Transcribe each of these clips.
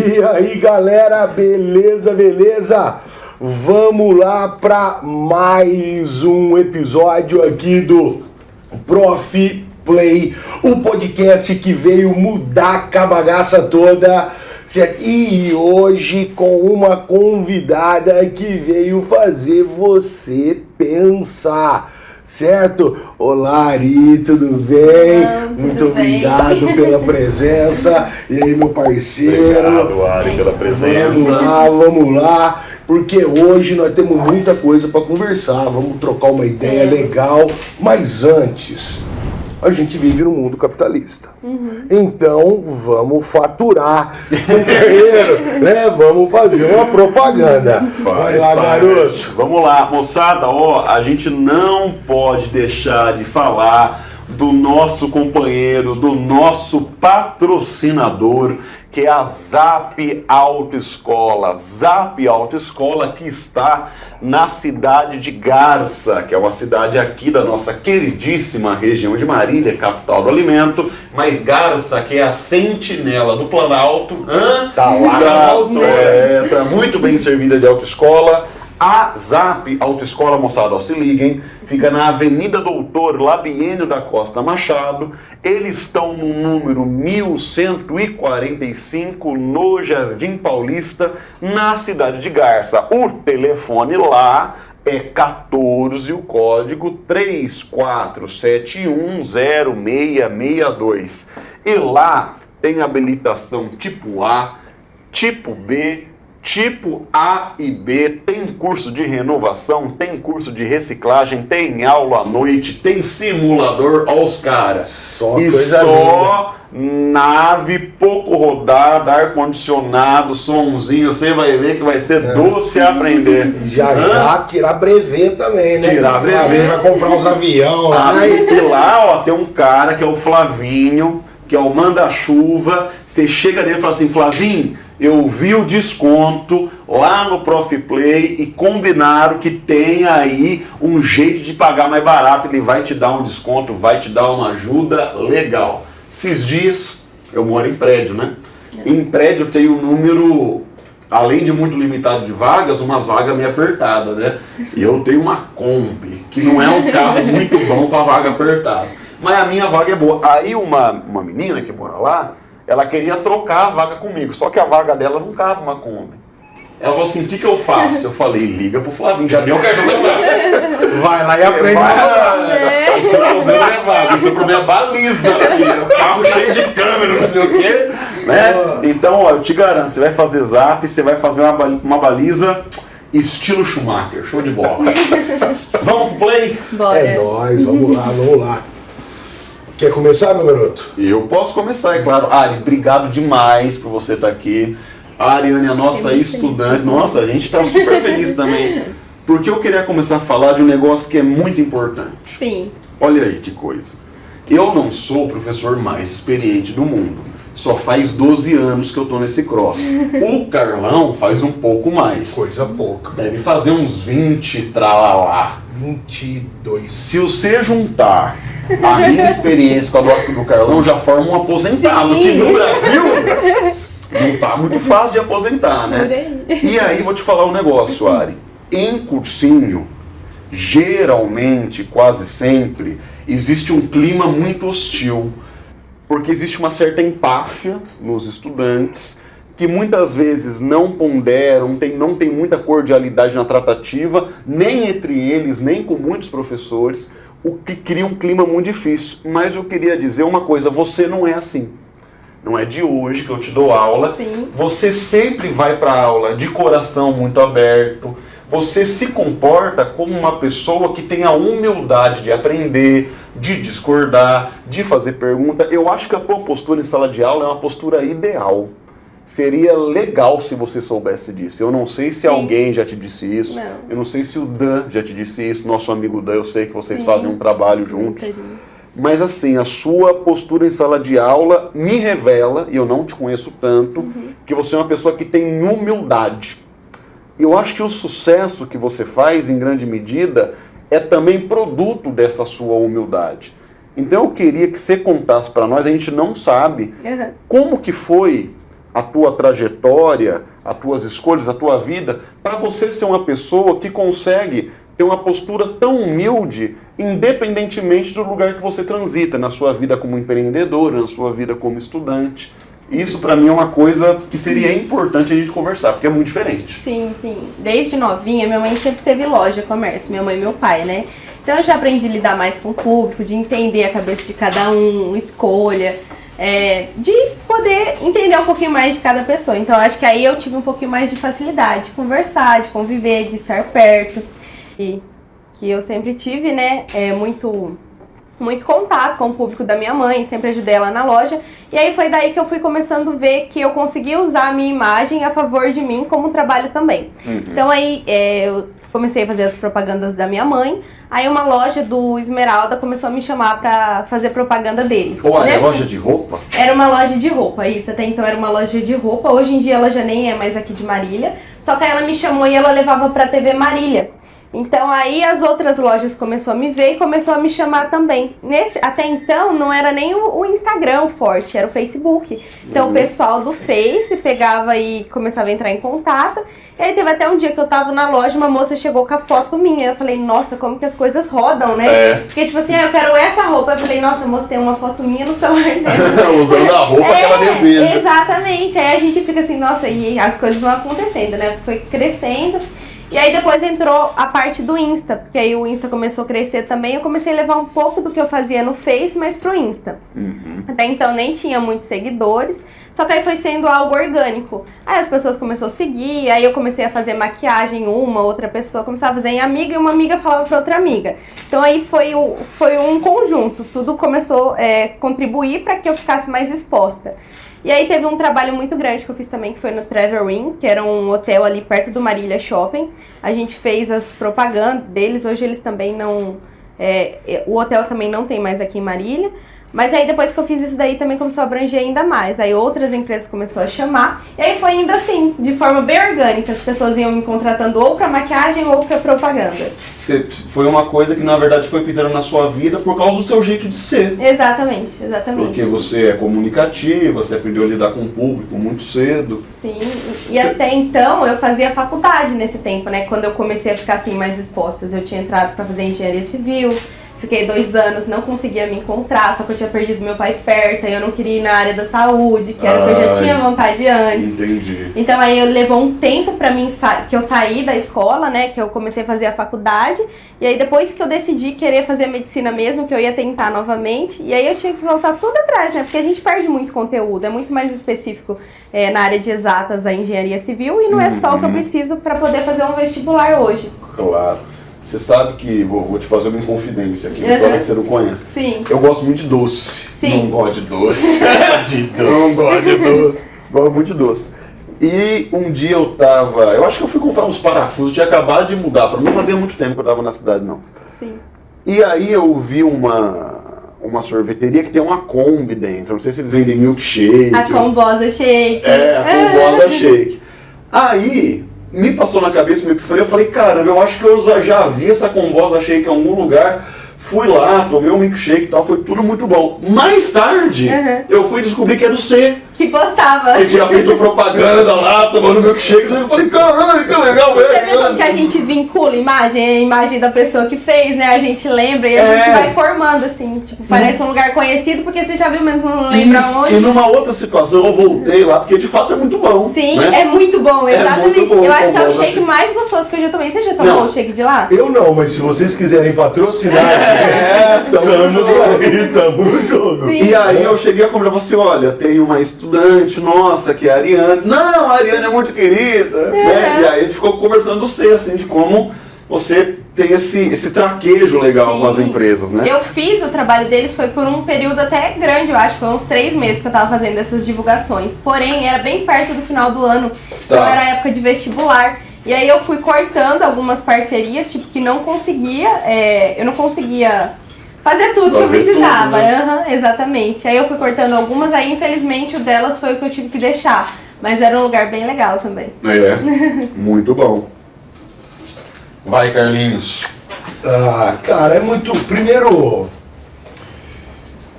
E aí, galera, beleza, beleza? Vamos lá para mais um episódio aqui do Prof Play, o podcast que veio mudar a bagaça toda. E hoje com uma convidada que veio fazer você pensar, certo? Olá, Ari, tudo bem? Olá, muito tudo obrigado bem? pela presença. E aí, meu parceiro? Obrigado, Ari, pela presença. Vamos lá, porque hoje nós temos muita coisa para conversar, vamos trocar uma ideia legal, mas antes, a gente vive num mundo capitalista. Então, vamos faturar com dinheiro, né? Vamos fazer uma propaganda. Vai lá, garoto. Vamos lá, moçada, ó, a gente não pode deixar de falar do nosso companheiro, do nosso patrocinador, que é a Zap Autoescola. Zap Autoescola, que está na cidade de Garça, que é uma cidade aqui da nossa queridíssima região de Marília, capital do alimento, mas Garça, que é a sentinela do Planalto, Tá lá nas alturas. tá muito bem servida de autoescola. A Zap Autoescola, moçada, ó, se liguem, fica na Avenida Doutor Labienio da Costa Machado. Eles estão no número 1145, no Jardim Paulista, na cidade de Garça. O telefone lá é 14, o código 34710662. E lá tem habilitação tipo A, tipo B, tipo A e B, tem curso de renovação, tem curso de reciclagem, tem aula à noite, tem simulador aos caras. Só e coisa só nave pouco rodada, ar-condicionado, somzinho, você vai ver que vai ser doce aprender. Já tirar brevet também, né? Tirar brevet. Vai comprar uns avião lá. E lá, ó, tem um cara que é o Flavinho, que é o manda-chuva. Você chega nele e fala assim: Flavinho, eu vi o desconto lá no Prof Play e combinaram que tem aí um jeito de pagar mais barato. Ele vai te dar um desconto, vai te dar uma ajuda legal. Esses dias, eu moro em prédio, né? Em prédio tem um número, além de muito limitado de vagas, umas vagas meio apertadas, né? E eu tenho uma Kombi, que não é um carro muito bom para vaga apertada. Mas a minha vaga é boa. Aí uma menina que mora lá, ela queria trocar a vaga comigo, só que a vaga dela não cabe uma Kombi. Ela falou assim: o que eu faço? Eu falei: liga pro Flavinho, já deu o cartão da vaga. Vai lá e aprende. O seu problema é vaga, o seu problema é baliza, filho. Carro cheio de câmera, não sei o quê. Né? Então, ó, eu te garanto, você vai fazer zap, você vai fazer uma baliza estilo Schumacher, show de bola. Vamos pro play? Bora. É nóis, vamos lá. Quer começar, meu garoto? Eu posso começar, é claro. Ari, obrigado demais por você estar aqui. A Ariane, a nossa estudante. Nossa, a gente está super feliz também. Porque eu queria começar a falar de um negócio que é muito importante. Sim. Olha aí que coisa. Eu não sou o professor mais experiente do mundo. Só faz 12 anos que eu tô nesse cross. O Carlão faz um pouco mais. Coisa pouca. Deve fazer uns 20 tralalá. 22. Se você juntar a minha experiência com a do Carlão, já forma um aposentado. Sim. Que no Brasil não tá muito fácil de aposentar, né? E aí vou te falar um negócio, Ari. Em cursinho, geralmente, quase sempre, existe um clima muito hostil. Porque existe uma certa empáfia nos estudantes, que muitas vezes não ponderam, não tem muita cordialidade na tratativa, nem entre eles, nem com muitos professores, o que cria um clima muito difícil. Mas eu queria dizer uma coisa: você não é assim. Não é de hoje que eu te dou aula. Sim. Você sempre vai para a aula de coração muito aberto. Você se comporta como uma pessoa que tem a humildade de aprender, de discordar, de fazer pergunta. Eu acho que a tua postura em sala de aula é uma postura ideal. Seria legal se você soubesse disso. Eu não sei se alguém já te disse isso. Não. Eu não sei se o Dan já te disse isso. Nosso amigo Dan, eu sei que vocês fazem um trabalho juntos. Mas assim, a sua postura em sala de aula me revela, e eu não te conheço tanto, que você é uma pessoa que tem humildade. Eu acho que o sucesso que você faz, em grande medida, é também produto dessa sua humildade. Então eu queria que você contasse para nós, a gente não sabe como que foi a tua trajetória trajetória, as tuas escolhas, a tua vida, para você ser uma pessoa que consegue ter uma postura tão humilde, independentemente do lugar que você transita, na sua vida como empreendedora, na sua vida como estudante. Isso para mim é uma coisa que seria importante a gente conversar, porque é muito diferente. Sim, sim. Desde novinha, minha mãe sempre teve loja, comércio, minha mãe e meu pai, né? Então eu já aprendi a lidar mais com o público, de entender a cabeça de cada um, escolha, de poder entender um pouquinho mais de cada pessoa. Então acho que aí eu tive um pouquinho mais de facilidade de conversar, de conviver, de estar perto. E que eu sempre tive, né, muito contato com o público da minha mãe, sempre ajudei ela na loja. E aí foi daí que eu fui começando a ver que eu conseguia usar a minha imagem a favor de mim como trabalho também. Então aí eu comecei a fazer as propagandas da minha mãe. Aí uma loja do Esmeralda começou a me chamar pra fazer propaganda deles. Olha, loja de roupa? Era uma loja de roupa, isso. Até então era uma loja de roupa. Hoje em dia ela já nem é mais aqui de Marília. Só que aí ela me chamou e ela levava pra TV Marília. Então aí as outras lojas começaram a me ver e começou a me chamar também. Até então não era nem o Instagram forte, era o Facebook. Então o pessoal do Face pegava e começava a entrar em contato. E aí teve até um dia que eu tava na loja, uma moça chegou com a foto minha. Eu falei, nossa, como que as coisas rodam, né? Porque tipo assim, eu quero essa roupa. Eu falei, nossa, a moça tem uma foto minha no celular dela. Usando a roupa que ela deseja. Exatamente. Aí a gente fica assim, nossa, e as coisas vão acontecendo, né? Foi crescendo. E aí depois entrou a parte do Insta, porque aí o Insta começou a crescer também. Eu comecei a levar um pouco do que eu fazia no Face, mas pro Insta. Até então nem tinha muitos seguidores, só que aí foi sendo algo orgânico. Aí as pessoas começaram a seguir, aí eu comecei a fazer maquiagem, outra pessoa começava a fazer em amiga, e uma amiga falava pra outra amiga. Então aí foi um conjunto, tudo começou a contribuir para que eu ficasse mais exposta. E aí teve um trabalho muito grande que eu fiz também, que foi no Travel Inn, que era um hotel ali perto do Marília Shopping. A gente fez as propagandas deles, hoje eles também não... o hotel também não tem mais aqui em Marília. Mas aí depois que eu fiz isso daí também começou a abranger ainda mais. Aí outras empresas começaram a chamar. E aí foi indo assim, de forma bem orgânica. As pessoas iam me contratando ou pra maquiagem ou pra propaganda. Foi uma coisa que na verdade foi pintando na sua vida por causa do seu jeito de ser. Exatamente, exatamente. Porque você é comunicativa, você aprendeu a lidar com o público muito cedo. Sim, e até então eu fazia faculdade nesse tempo, né? Quando eu comecei a ficar assim mais exposta. Eu tinha entrado pra fazer engenharia civil. Fiquei 2 anos, não conseguia me encontrar, só que eu tinha perdido meu pai perto, aí eu não queria ir na área da saúde, que era o que eu já tinha vontade antes. Entendi. Então aí levou um tempo pra mim que eu saí da escola, né, que eu comecei a fazer a faculdade, e aí depois que eu decidi querer fazer medicina mesmo, que eu ia tentar novamente, e aí eu tinha que voltar tudo atrás, né, porque a gente perde muito conteúdo, é muito mais específico na área de exatas a engenharia civil, e não é só o que eu preciso pra poder fazer um vestibular hoje. Claro. Você sabe que, vou te fazer uma inconfidência aqui, uma história que você não conhece. Sim. Eu gosto muito de doce. Sim. Não gosto de doce. Não gosto de doce. Gosto muito de doce. E um dia eu acho que eu fui comprar uns parafusos, tinha acabado de mudar, pra mim fazia muito tempo que eu tava na cidade, não. Sim. E aí eu vi uma sorveteria que tem uma Kombi dentro, não sei se eles vendem milkshake. A Combosa Shake. A Combosa Shake. Aí... me passou na cabeça, me epifania, eu falei, caramba, eu acho que eu já vi essa Combosa Shake em algum lugar, fui lá, tomei um milkshake e tal, foi tudo muito bom. Mais tarde, eu fui descobrir que era o C. Que postava. Que tinha feito propaganda lá, tomando milkshake, eu falei, caramba, que legal, velho. Você vê como que a gente vincula a imagem da pessoa que fez, né? A gente lembra e a gente vai formando, assim, tipo, parece um lugar conhecido porque você já viu, mas não lembra onde. E numa outra situação eu voltei lá, porque de fato é muito bom. Sim, né? é muito bom, exatamente. Muito bom, eu acho que é o shake mais gostoso que eu já tomei. Você já tomou o shake de lá? Eu não, mas se vocês quiserem patrocinar, estamos aí, tamo junto. E aí eu cheguei a conversar, você, olha, tem uma estudante nossa, que é a Ariane. Não, a Ariane é muito querida. Né? E aí a gente ficou conversando do C, assim, de como você tem esse traquejo legal com as empresas, né? Eu fiz o trabalho deles, foi por um período até grande, eu acho, foi uns 3 meses que eu tava fazendo essas divulgações. Porém, era bem perto do final do ano, então era a época de vestibular. E aí eu fui cortando algumas parcerias, tipo, que não conseguia, eu não conseguia fazer tudo que eu precisava. Tudo, né? Exatamente. Aí eu fui cortando algumas, aí infelizmente o delas foi o que eu tive que deixar. Mas era um lugar bem legal também. Muito bom. Vai, Carlinhos. Cara, é muito... Primeiro,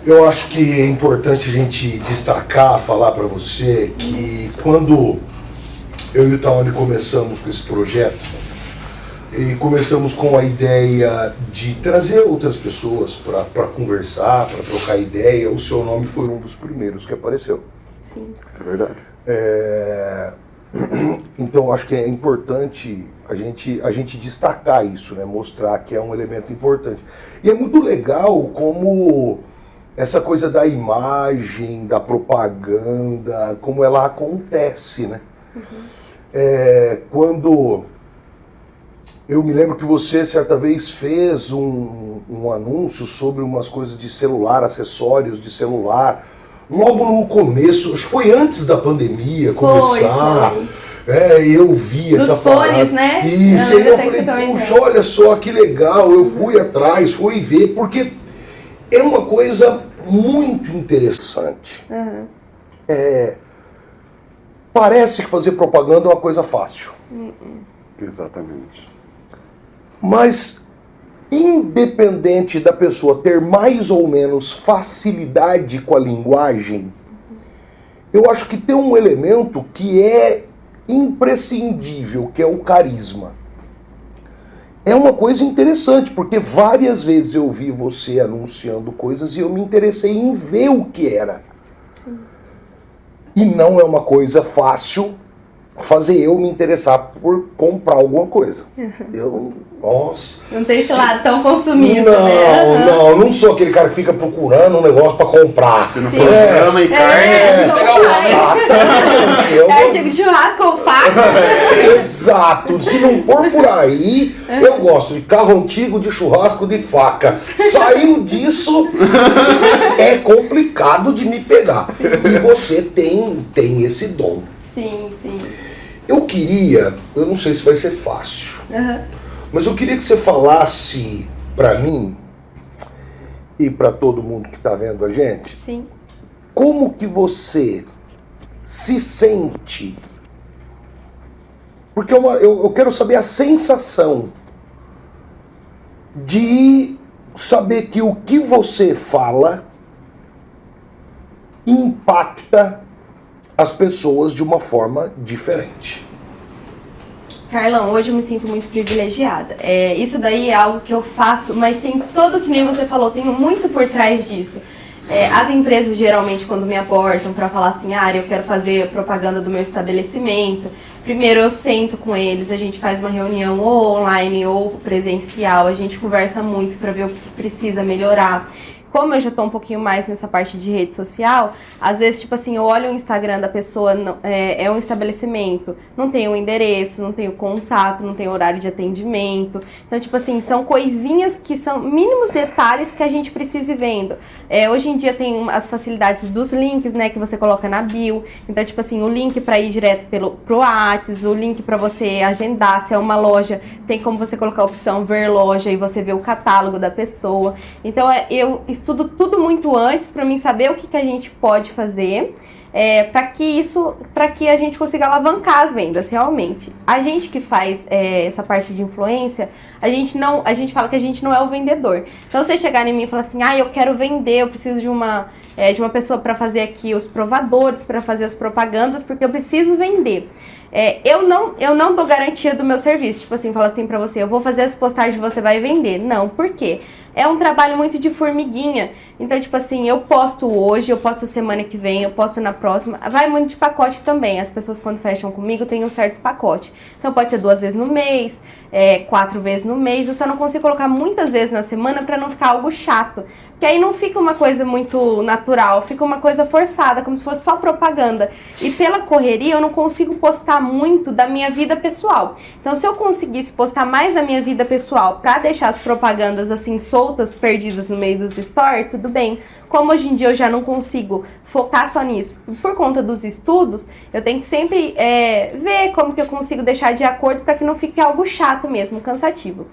eu acho que é importante a gente destacar, falar pra você que quando eu e o Taone começamos com esse projeto e começamos com a ideia de trazer outras pessoas para conversar, para trocar ideia. O seu nome foi um dos primeiros que apareceu. Sim. É verdade. Então acho que é importante a gente destacar isso, né? Mostrar que é um elemento importante. E é muito legal como essa coisa da imagem, da propaganda, como ela acontece, né? Quando eu me lembro que você certa vez fez um anúncio sobre umas coisas de celular, acessórios de celular, logo no começo, acho que foi antes da pandemia começar. Foi. Eu vi Dos essa fones, parada. né? Isso, Eu e eu lembro falei, que você puxa, comentou. olha só que legal, eu fui atrás, fui ver, porque é uma coisa muito interessante. Parece que fazer propaganda é uma coisa fácil. Exatamente. Mas, independente da pessoa ter mais ou menos facilidade com a linguagem, eu acho que tem um elemento que é imprescindível, que é o carisma. É uma coisa interessante, porque várias vezes eu vi você anunciando coisas e eu me interessei em ver o que era. E não é uma coisa fácil fazer eu me interessar por comprar alguma coisa. Nossa. Não tem esse lado tão consumista, Não, né? não sou aquele cara que fica procurando um negócio pra comprar. Se não for grama e carne, não faz. Exatamente. É artigo de churrasco ou faca. Exato. Se não for por aí, eu gosto de carro antigo, de churrasco, de faca. Saiu disso, é complicado de me pegar. E você tem esse dom. Sim, sim. Eu não sei se vai ser fácil, mas eu queria que você falasse pra mim e pra todo mundo que tá vendo a gente, Sim. como que você se sente. Porque eu quero saber a sensação de saber que o que você fala impacta as pessoas de uma forma diferente. Carlão, hoje eu me sinto muito privilegiada. Isso daí é algo que eu faço, mas tem todo, que nem você falou, tem muito por trás disso. As empresas geralmente quando me abordam para falar assim, eu quero fazer propaganda do meu estabelecimento, primeiro eu sento com eles, a gente faz uma reunião ou online ou presencial, a gente conversa muito para ver o que precisa melhorar. Como eu já tô um pouquinho mais nessa parte de rede social, às vezes, tipo assim, eu olho o Instagram da pessoa, é um estabelecimento, não tem o endereço, não tem o contato, não tem o horário de atendimento. Então, tipo assim, são coisinhas que são mínimos detalhes que a gente precisa ir vendo. Hoje em dia tem as facilidades dos links, né, que você coloca na bio. Então, tipo assim, o link para ir direto pro WhatsApp, o link para você agendar, se é uma loja, tem como você colocar a opção ver loja e você vê o catálogo da pessoa. Então, eu estudo tudo muito antes para mim saber o que a gente pode fazer para que a gente consiga alavancar as vendas realmente. A gente que faz essa parte de influência, a gente fala que a gente não é o vendedor. Então você chegar em mim e falar assim, eu quero vender, eu preciso de uma pessoa para fazer aqui os provadores, para fazer as propagandas, porque eu preciso vender. Eu não dou garantia do meu serviço, tipo assim, falo assim pra você, eu vou fazer as postagens e você vai vender. Não, por quê? É um trabalho muito de formiguinha. Então, tipo assim, eu posto hoje, eu posto semana que vem, eu posto na próxima. Vai muito de pacote também. As pessoas quando fecham comigo têm um certo pacote. Então pode ser 2 vezes no mês, 4 vezes no mês. Eu só não consigo colocar muitas vezes na semana pra não ficar algo chato. Porque aí não fica uma coisa muito natural, fica uma coisa forçada, como se fosse só propaganda. E pela correria eu não consigo postar muito da minha vida pessoal. Então se eu conseguisse postar mais da minha vida pessoal pra deixar as propagandas assim soltas, perdidas no meio dos stories, tudo bem. Como hoje em dia eu já não consigo focar só nisso, por conta dos estudos, eu tenho que sempre ver como que eu consigo deixar de acordo para que não fique algo chato mesmo, cansativo.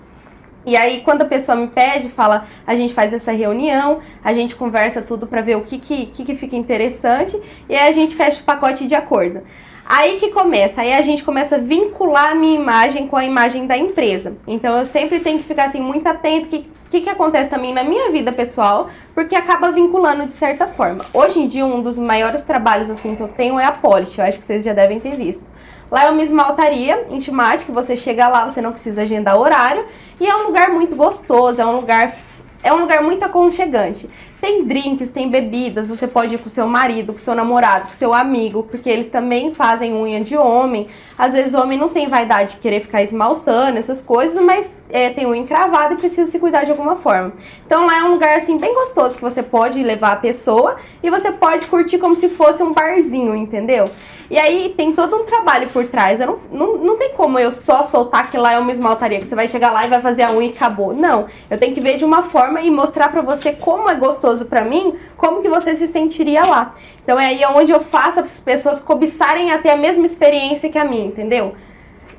E aí, quando a pessoa me pede, fala, a gente faz essa reunião, a gente conversa tudo para ver o que fica interessante e aí a gente fecha o pacote de acordo. Aí que começa, aí a gente começa a vincular a minha imagem com a imagem da empresa. Então eu sempre tenho que ficar assim muito atento que acontece também na minha vida pessoal, porque acaba vinculando de certa forma. Hoje em dia um dos maiores trabalhos assim que eu tenho é a Polit, eu acho que vocês já devem ter visto. Lá é uma esmaltaria Intimate, que você chega lá, você não precisa agendar horário. E é um lugar muito gostoso, é um lugar muito aconchegante. Tem drinks, tem bebidas, você pode ir com o seu marido, com o seu namorado, com o seu amigo, porque eles também fazem unha de homem. Às vezes o homem não tem vaidade de querer ficar esmaltando essas coisas, mas tem unha encravada e precisa se cuidar de alguma forma. Então lá é um lugar assim bem gostoso que você pode levar a pessoa e você pode curtir como se fosse um barzinho, entendeu? E aí tem todo um trabalho por trás. Não tem como eu só soltar que lá é uma esmaltaria, que você vai chegar lá e vai fazer a unha e acabou. Não, eu tenho que ver de uma forma e mostrar pra você como é gostoso pra mim, como que você se sentiria lá. Então é aí onde eu faço as pessoas cobiçarem a ter a mesma experiência que a minha, entendeu?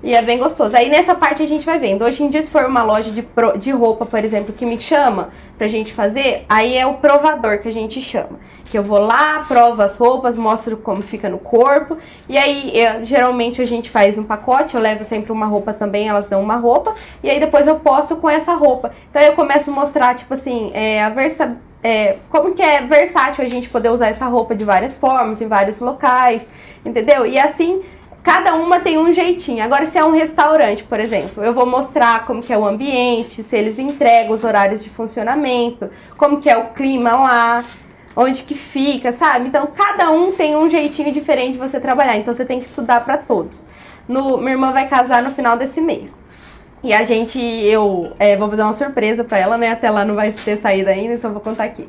E é bem gostoso. Aí nessa parte a gente vai vendo. Hoje em dia, se for uma loja de roupa, por exemplo, que me chama pra gente fazer, aí é o provador que a gente chama. Que eu vou lá, provo as roupas, mostro como fica no corpo. E aí, geralmente a gente faz um pacote, eu levo sempre uma roupa também, elas dão uma roupa. E aí depois eu posto com essa roupa. Então eu começo a mostrar, tipo assim, como que é versátil a gente poder usar essa roupa de várias formas, em vários locais, entendeu? E assim, cada uma tem um jeitinho. Agora, se é um restaurante, por exemplo, eu vou mostrar como que é o ambiente, se eles entregam os horários de funcionamento, como que é o clima lá, onde que fica, sabe? Então, cada um tem um jeitinho diferente de você trabalhar. Então, você tem que estudar para todos. Minha irmã vai casar no final desse mês. E eu vou fazer uma surpresa pra ela, né? Até lá não vai ter saída ainda, então eu vou contar aqui.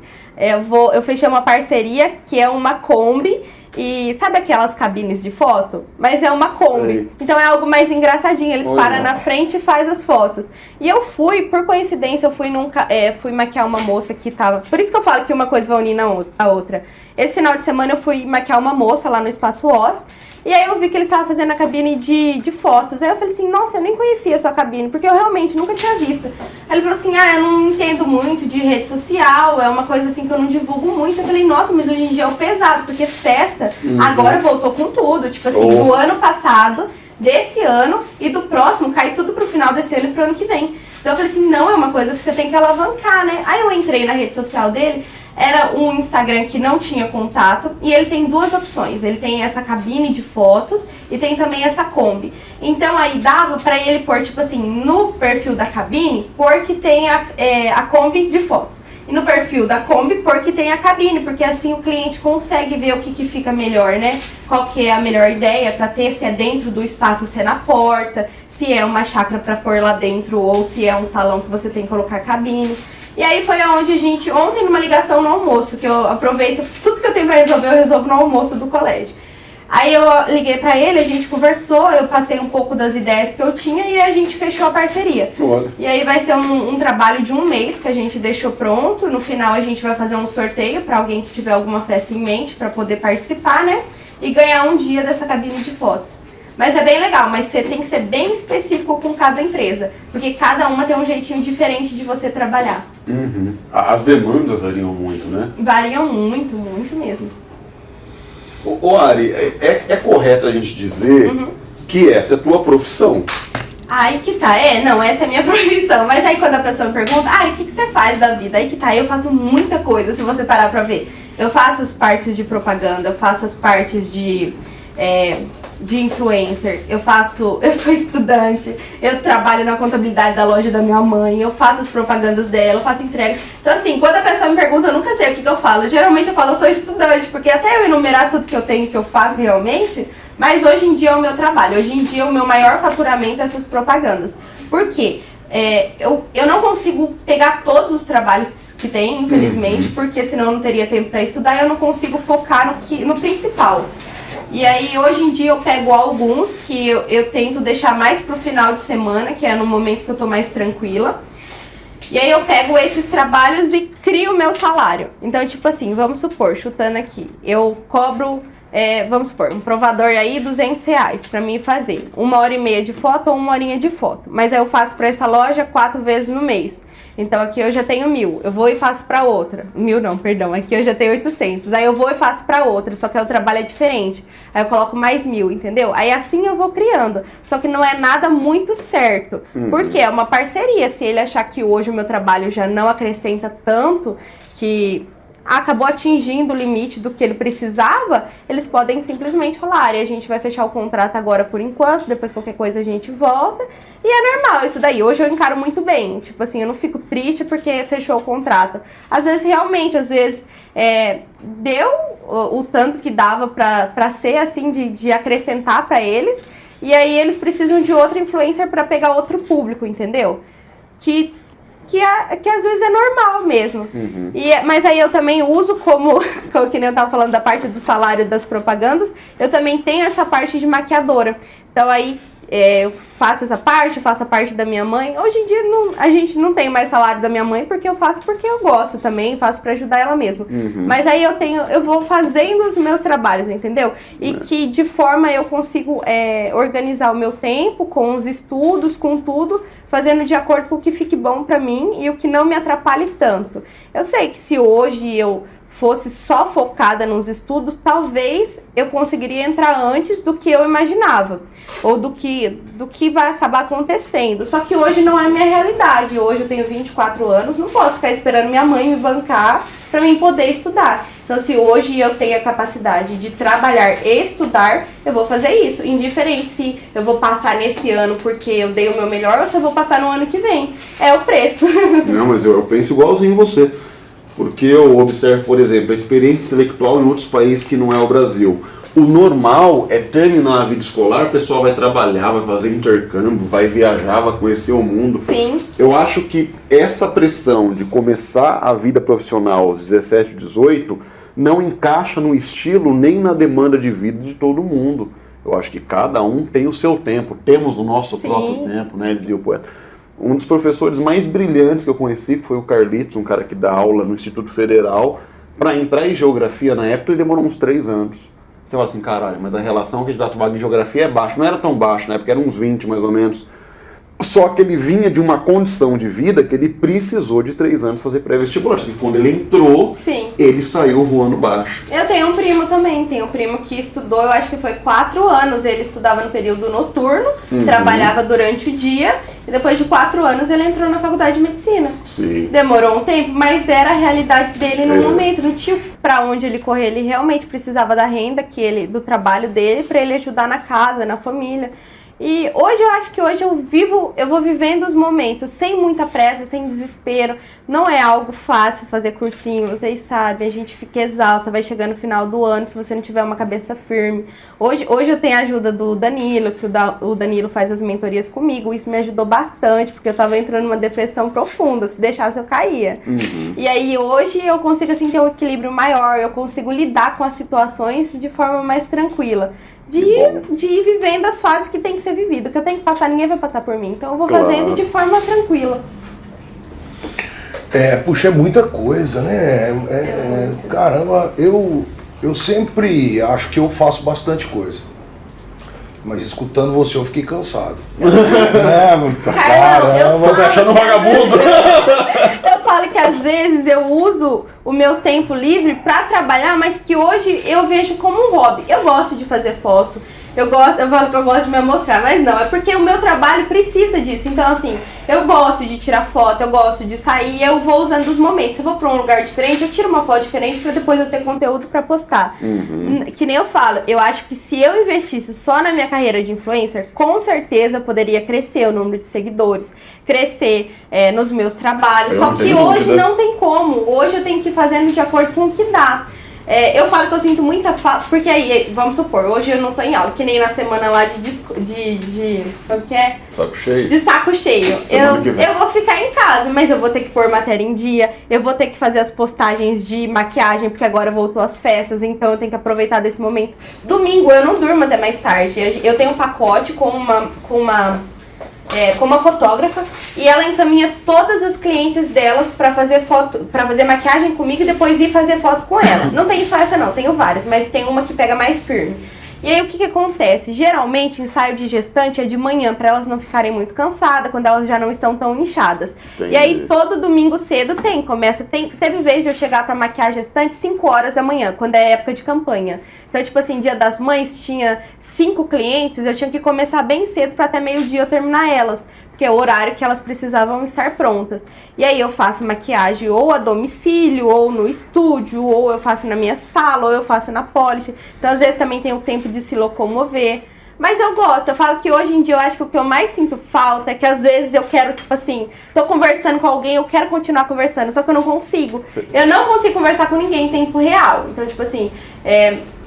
Eu fechei uma parceria que é uma Kombi. E sabe aquelas cabines de foto? Mas é uma Kombi. Sei. Então é algo mais engraçadinho. Eles param na frente e faz as fotos. E eu fui, por coincidência, eu fui maquiar uma moça que tava... Por isso que eu falo que uma coisa vai unir a outra. Esse final de semana eu fui maquiar uma moça lá no Espaço Oz. E aí eu vi que eles estavam fazendo a cabine de fotos. Aí eu falei assim, nossa, eu nem conhecia a sua cabine, porque eu realmente nunca tinha visto. Aí ele falou assim, eu não entendo muito de rede social, é uma coisa assim que eu não divulgo muito. Eu falei, nossa, mas hoje em dia é o pesado, porque festa agora voltou com tudo. Tipo assim, do ano passado, desse ano e do próximo, cai tudo pro final desse ano e pro ano que vem. Então eu falei assim, não, é uma coisa que você tem que alavancar, né? Aí eu entrei na rede social dele. Era um Instagram que não tinha contato e ele tem duas opções. Ele tem essa cabine de fotos e tem também essa Kombi. Então aí dava pra ele pôr, tipo assim, no perfil da cabine, pôr que tem a Kombi de fotos. E no perfil da Kombi, pôr que tem a cabine, porque assim o cliente consegue ver o que fica melhor, né? Qual que é a melhor ideia pra ter, se é dentro do espaço, se é na porta, se é uma chácara pra pôr lá dentro ou se é um salão que você tem que colocar a cabine. E aí foi onde a gente, ontem numa ligação no almoço, que eu aproveito, tudo que eu tenho pra resolver, eu resolvo no almoço do colégio. Aí eu liguei pra ele, a gente conversou, eu passei um pouco das ideias que eu tinha e a gente fechou a parceria. Olha. E aí vai ser um trabalho de um mês que a gente deixou pronto, no final a gente vai fazer um sorteio pra alguém que tiver alguma festa em mente pra poder participar, né? E ganhar um dia dessa cabine de fotos. Mas é bem legal, mas você tem que ser bem específico com cada empresa, porque cada uma tem um jeitinho diferente de você trabalhar. Uhum. As demandas variam muito, né? Variam muito, muito mesmo. Ô Ari, é correto a gente dizer que essa é a tua profissão? Aí que tá, não, essa é a minha profissão. Mas aí quando a pessoa me pergunta, o que você faz da vida? Aí que tá, eu faço muita coisa, se você parar pra ver. Eu faço as partes de propaganda, eu faço as partes de influencer, eu sou estudante, eu trabalho na contabilidade da loja da minha mãe, eu faço as propagandas dela, eu faço entrega. Então assim, quando a pessoa me pergunta, eu nunca sei o que eu falo. Geralmente eu falo, eu sou estudante, porque até eu enumerar tudo que eu tenho, que eu faço realmente, mas hoje em dia é o meu trabalho, hoje em dia o meu maior faturamento é essas propagandas. Por quê? Eu não consigo pegar todos os trabalhos que tem, infelizmente, porque senão eu não teria tempo para estudar e eu não consigo focar no principal. E aí, hoje em dia, eu pego alguns que eu tento deixar mais pro final de semana, que é no momento que eu tô mais tranquila. E aí, eu pego esses trabalhos e crio o meu salário. Então, tipo assim, vamos supor, chutando aqui, eu cobro, vamos supor, um provador aí, R$200 pra mim fazer. 1h30 de foto ou 1 horinha de foto. Mas aí eu faço pra essa loja 4 vezes no mês. Então aqui eu já tenho 1.000, eu vou e faço pra outra. 1.000 não, perdão, aqui eu já tenho 800. Aí eu vou e faço pra outra, só que aí o trabalho é diferente. Aí eu coloco mais 1.000, entendeu? Aí assim eu vou criando. Só que não é nada muito certo. Porque é uma parceria. Se ele achar que hoje o meu trabalho já não acrescenta tanto, que acabou atingindo o limite do que ele precisava, eles podem simplesmente falar, a gente vai fechar o contrato agora por enquanto, depois qualquer coisa a gente volta. E é normal isso daí. Hoje eu encaro muito bem. Tipo assim, eu não fico triste porque fechou o contrato. Às vezes, realmente, deu o tanto que dava pra ser, assim, de acrescentar pra eles. E aí eles precisam de outra influencer pra pegar outro público, entendeu? Que às vezes é normal mesmo. Mas aí eu também uso como que nem eu tava falando da parte do salário das propagandas, eu também tenho essa parte de maquiadora. Então aí eu faço essa parte, faço a parte da minha mãe. Hoje em dia a gente não tem mais salário da minha mãe porque eu faço porque eu gosto também, faço pra ajudar ela mesma. Mas aí eu vou fazendo os meus trabalhos, entendeu? E que de forma eu consigo organizar o meu tempo com os estudos, com tudo, fazendo de acordo com o que fique bom pra mim e o que não me atrapalhe tanto. Eu sei que se hoje eu fosse só focada nos estudos, talvez eu conseguiria entrar antes do que eu imaginava, ou do que vai acabar acontecendo. Só que hoje não é a minha realidade. Hoje eu tenho 24 anos, não posso ficar esperando minha mãe me bancar para mim poder estudar. Então, se hoje eu tenho a capacidade de trabalhar e estudar, eu vou fazer isso. Indiferente se eu vou passar nesse ano porque eu dei o meu melhor ou se eu vou passar no ano que vem. É o preço. Não, mas eu penso igualzinho você. Porque eu observo, por exemplo, a experiência intelectual em outros países que não é o Brasil. O normal é terminar a vida escolar, o pessoal vai trabalhar, vai fazer intercâmbio, vai viajar, vai conhecer o mundo. Sim. Eu acho que essa pressão de começar a vida profissional aos 17, 18 não encaixa no estilo nem na demanda de vida de todo mundo. Eu acho que cada um tem o seu tempo, temos o nosso próprio tempo, né, dizia o poeta. Um dos professores mais brilhantes que eu conheci foi o Carlitos, um cara que dá aula no Instituto Federal. Para entrar em geografia na época ele demorou uns 3 anos. Você fala assim, caralho, mas a relação que a gente dá vaga em geografia é baixa. Não era tão baixa, né? Porque era uns 20 mais ou menos. Só que ele vinha de uma condição de vida que ele precisou de 3 anos fazer pré-vestibular. Só que quando ele entrou, ele saiu voando baixo. Eu tenho um primo também, tenho um primo que estudou, eu acho que foi 4 anos, ele estudava no período noturno, trabalhava durante o dia, e depois de 4 anos ele entrou na faculdade de medicina. Sim. Demorou um tempo, mas era a realidade dele no momento, não tinha pra onde ele correr, ele realmente precisava da renda do trabalho dele pra ele ajudar na casa, na família. E hoje eu acho que eu vou vivendo os momentos sem muita pressa, sem desespero. Não é algo fácil fazer cursinho, vocês sabem, a gente fica exausta, vai chegando no final do ano se você não tiver uma cabeça firme. Hoje eu tenho a ajuda do Danilo, que o Danilo faz as mentorias comigo, isso me ajudou bastante, porque eu tava entrando numa depressão profunda, se deixasse eu caía. E aí hoje eu consigo assim ter um equilíbrio maior, eu consigo lidar com as situações de forma mais tranquila. De ir vivendo as fases que tem que ser vivido. O que eu tenho que passar, ninguém vai passar por mim. Então eu vou fazendo de forma tranquila. Puxa, é muita coisa, né? Caramba, eu sempre acho que eu faço bastante coisa. Mas escutando você eu fiquei cansado. Caramba, eu vou me achando um vagabundo. Eu falo que às vezes eu uso o meu tempo livre pra trabalhar, mas que hoje eu vejo como um hobby. Eu gosto de fazer foto, eu falo que eu gosto de me mostrar, mas não, é porque o meu trabalho precisa disso. Então assim, eu gosto de tirar foto, eu gosto de sair, eu vou usando os momentos. Se eu vou pra um lugar diferente, eu tiro uma foto diferente pra depois eu ter conteúdo pra postar. Que nem eu falo, eu acho que se eu investisse só na minha carreira de influencer, com certeza eu poderia crescer o número de seguidores, crescer nos meus trabalhos. Só que hoje não tem como. Hoje eu tenho que ir fazendo de acordo com o que dá. Eu falo que eu sinto muita falta, porque aí, vamos supor, hoje eu não tô em aula, que nem na semana lá como que é? Saco cheio. De saco cheio. Eu vou ficar em casa, mas eu vou ter que pôr matéria em dia, eu vou ter que fazer as postagens de maquiagem, porque agora voltou as festas, então eu tenho que aproveitar desse momento. Domingo eu não durmo até mais tarde, eu tenho um pacote com uma fotógrafa e ela encaminha todas as clientes delas pra fazer foto, para fazer maquiagem comigo e depois ir fazer foto com ela. Não tem só essa não, tenho várias, mas tem uma que pega mais firme. E aí o que acontece? Geralmente ensaio de gestante é de manhã pra elas não ficarem muito cansadas, quando elas já não estão tão inchadas. Entendi. E aí todo domingo cedo teve vez de eu chegar pra maquiar gestante 5 horas da manhã, quando é época de campanha. Então, tipo assim, Dia das Mães tinha 5 clientes, eu tinha que começar bem cedo pra até meio-dia eu terminar elas. que é o horário que elas precisavam estar prontas. E aí eu faço maquiagem ou a domicílio, ou no estúdio, ou eu faço na minha sala, ou eu faço na polish. Então às vezes também tem o tempo de se locomover. Mas eu gosto, eu falo que hoje em dia eu acho que o que eu mais sinto falta é que às vezes eu quero, tipo assim, tô conversando com alguém, eu quero continuar conversando, só que eu não consigo. Eu não consigo conversar com ninguém em tempo real. Então, tipo assim,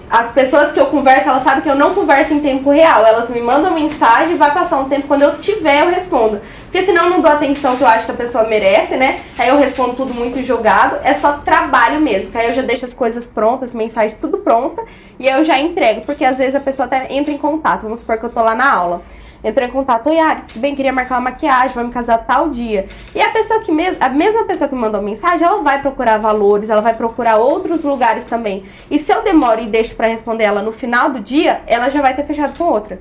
as pessoas que eu converso, elas sabem que eu não converso em tempo real. Elas me mandam mensagem, vai passar um tempo, quando eu tiver eu respondo. Porque senão eu não dou a atenção que eu acho que a pessoa merece, né? Aí eu respondo tudo muito jogado. É só trabalho mesmo. Que aí eu já deixo as coisas prontas, mensagem tudo pronta. E aí eu já entrego. Porque às vezes a pessoa até entra em contato. Vamos supor que eu tô lá na aula. Entrou em contato, oi Ari, tudo bem? Queria marcar uma maquiagem, vou me casar tal dia. E a pessoa a mesma pessoa que mandou mensagem, ela vai procurar valores, ela vai procurar outros lugares também. E se eu demoro e deixo pra responder ela no final do dia, ela já vai ter fechado com outra.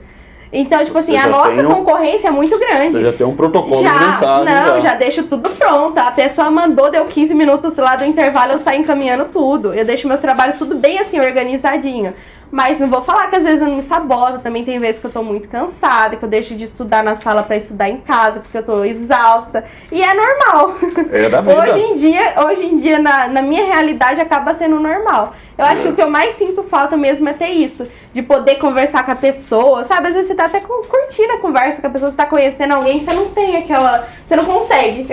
Então, tipo assim, a nossa concorrência é muito grande. Você já tem um protocolo de mensagem. Não, já deixo tudo pronto. A pessoa mandou, deu 15 minutos lá do intervalo, eu saio encaminhando tudo. Eu deixo meus trabalhos tudo bem assim, organizadinho. Mas não vou falar que às vezes eu não me saboto. Também tem vezes que eu tô muito cansada, que eu deixo de estudar na sala pra estudar em casa, porque eu tô exausta. E é normal. É da vida. Hoje em dia na minha realidade, acaba sendo normal. Eu acho que o que eu mais sinto falta mesmo é ter isso. De poder conversar com a pessoa, sabe? Às vezes você tá até curtindo a conversa com a pessoa, você tá conhecendo alguém, você não tem aquela... Você não consegue.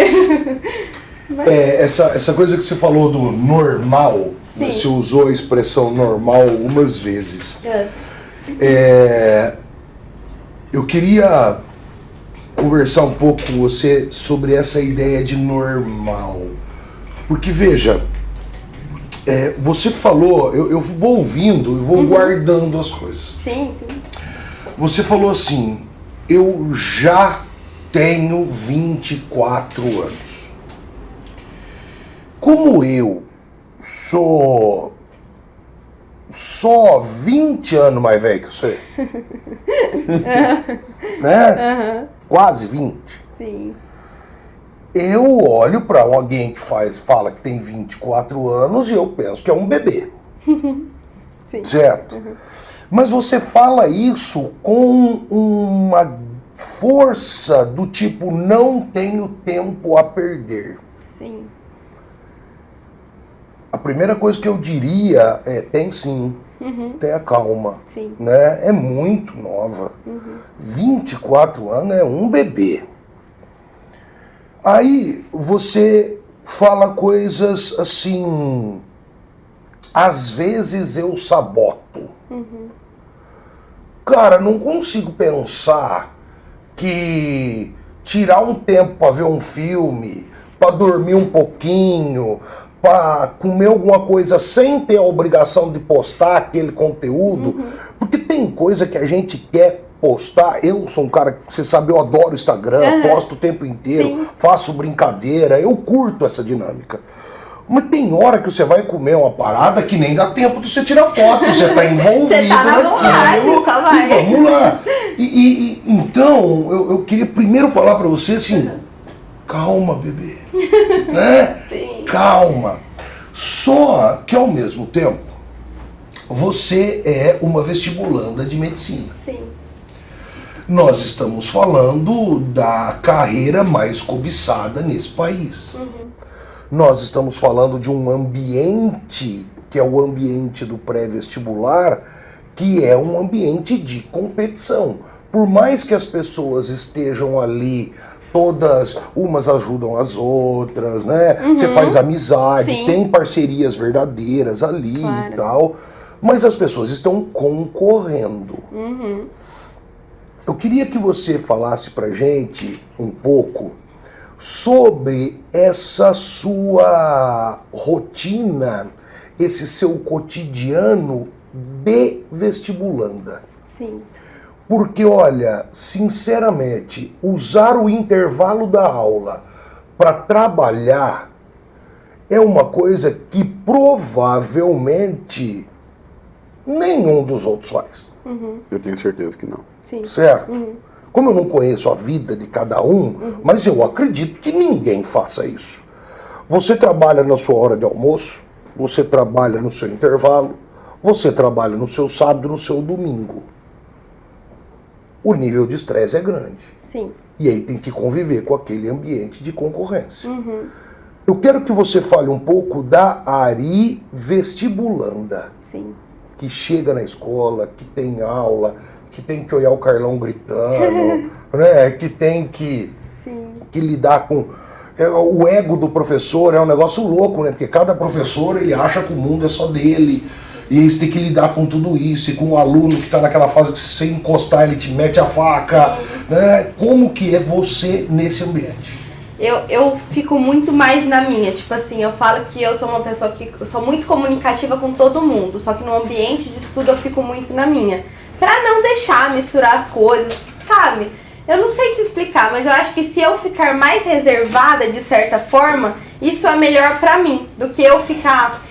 Essa coisa que você falou do normal... Sim. Você usou a expressão normal algumas vezes. Eu queria conversar um pouco com você sobre essa ideia de normal. Porque, veja, você falou, eu vou ouvindo e vou guardando as coisas. Sim. Você falou assim, eu já tenho 24 anos. Como eu sou só 20 anos mais velho que você. Né? Quase 20. Sim. Eu olho pra alguém que fala que tem 24 anos e eu penso que é um bebê. Sim. Certo? Mas você fala isso com uma força do tipo, não tenho tempo a perder. Sim. A primeira coisa que eu diria tem sim, tenha calma. Sim. Né? É muito nova. 24 anos é um bebê. Aí você fala coisas assim, às vezes eu saboto. Cara, não consigo pensar que tirar um tempo para ver um filme, para dormir um pouquinho, para comer alguma coisa sem ter a obrigação de postar aquele conteúdo, porque tem coisa que a gente quer postar. Eu sou um cara que, você sabe, eu adoro o Instagram, posto o tempo inteiro, Sim. faço brincadeira, eu curto essa dinâmica. Mas tem hora que você vai comer uma parada que nem dá tempo de você tirar foto, você tá envolvido Você tá na vontade, só vai. e vamos lá. Então, eu queria primeiro falar pra você assim, calma, bebê, né? Sim. Calma. Só que ao mesmo tempo, você é uma vestibulanda de medicina. Sim. Nós estamos falando da carreira mais cobiçada nesse país. Nós estamos falando de um ambiente, que é o ambiente do pré-vestibular, que é um ambiente de competição. Por mais que as pessoas estejam ali, todas, umas ajudam as outras, né? Você faz amizade, Sim. tem parcerias verdadeiras ali Claro. e tal, mas as pessoas estão concorrendo. Eu queria que você falasse pra gente um pouco sobre essa sua rotina, esse seu cotidiano de vestibulanda. Sim. Porque, olha, sinceramente, usar o intervalo da aula para trabalhar é uma coisa que provavelmente nenhum dos outros faz. Eu tenho certeza que não. Sim. Certo? Como eu não conheço a vida de cada um, mas eu acredito que ninguém faça isso. Você trabalha na sua hora de almoço, você trabalha no seu intervalo, você trabalha no seu sábado, no seu domingo. O nível de estresse é grande. Sim. Sim. E aí tem que conviver com aquele ambiente de concorrência. Eu quero que você fale um pouco da Ari vestibulanda. Sim. Que chega na escola, que tem aula, que tem que olhar o Carlão gritando, né? Que tem que lidar com... O ego do professor é um negócio louco, né? Porque cada professor, ele acha que o mundo é só dele. E eles têm que lidar com tudo isso. E com o aluno que está naquela fase que se você encostar, ele te mete a faca. Né? Como que é você nesse ambiente? Eu fico muito mais na minha, tipo assim, eu falo que eu sou uma pessoa que eu sou muito comunicativa com todo mundo, só que no ambiente de estudo eu fico muito na minha, pra não deixar misturar as coisas, sabe? Eu não sei te explicar, mas eu acho que se eu ficar mais reservada de certa forma, isso é melhor pra mim, do que eu ficar...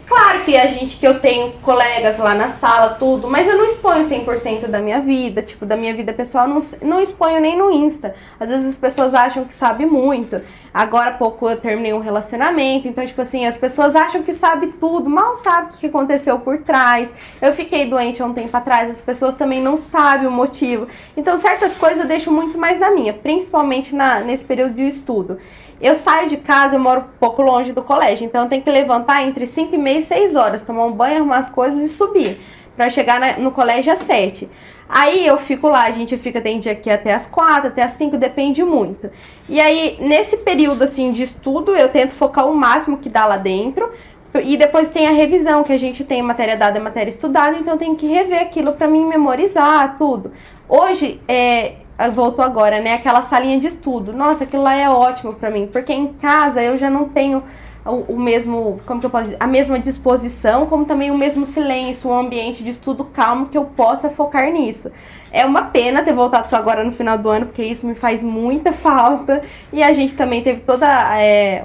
claro que eu tenho colegas lá na sala, tudo, mas eu não exponho 100% da minha vida, tipo, da minha vida pessoal, não exponho nem no Insta. Às vezes as pessoas acham que sabe muito. Agora há pouco eu terminei um relacionamento, então, tipo assim, as pessoas acham que sabe tudo, mal sabe o que aconteceu por trás. Eu fiquei doente há um tempo atrás, as pessoas também não sabem o motivo. Então, certas coisas eu deixo muito mais na minha, principalmente nesse período de estudo. Eu saio de casa, eu moro um pouco longe do colégio, então eu tenho que levantar entre 5h30 e 6 horas, tomar um banho, arrumar as coisas e subir, pra chegar no colégio às 7. Aí eu fico lá, a gente tem dia aqui até às 4, até às 5, depende muito. E aí, nesse período assim de estudo, eu tento focar o máximo que dá lá dentro. E depois tem a revisão, que a gente tem matéria dada e matéria estudada, então eu tenho que rever aquilo pra mim memorizar, tudo. Hoje, voltou agora, né, aquela salinha de estudo. Nossa, aquilo lá é ótimo pra mim, porque em casa eu já não tenho o mesmo, como que eu posso dizer, a mesma disposição, como também o mesmo silêncio, um ambiente de estudo calmo que eu possa focar nisso. É uma pena ter voltado só agora no final do ano, porque isso me faz muita falta. E a gente também teve todo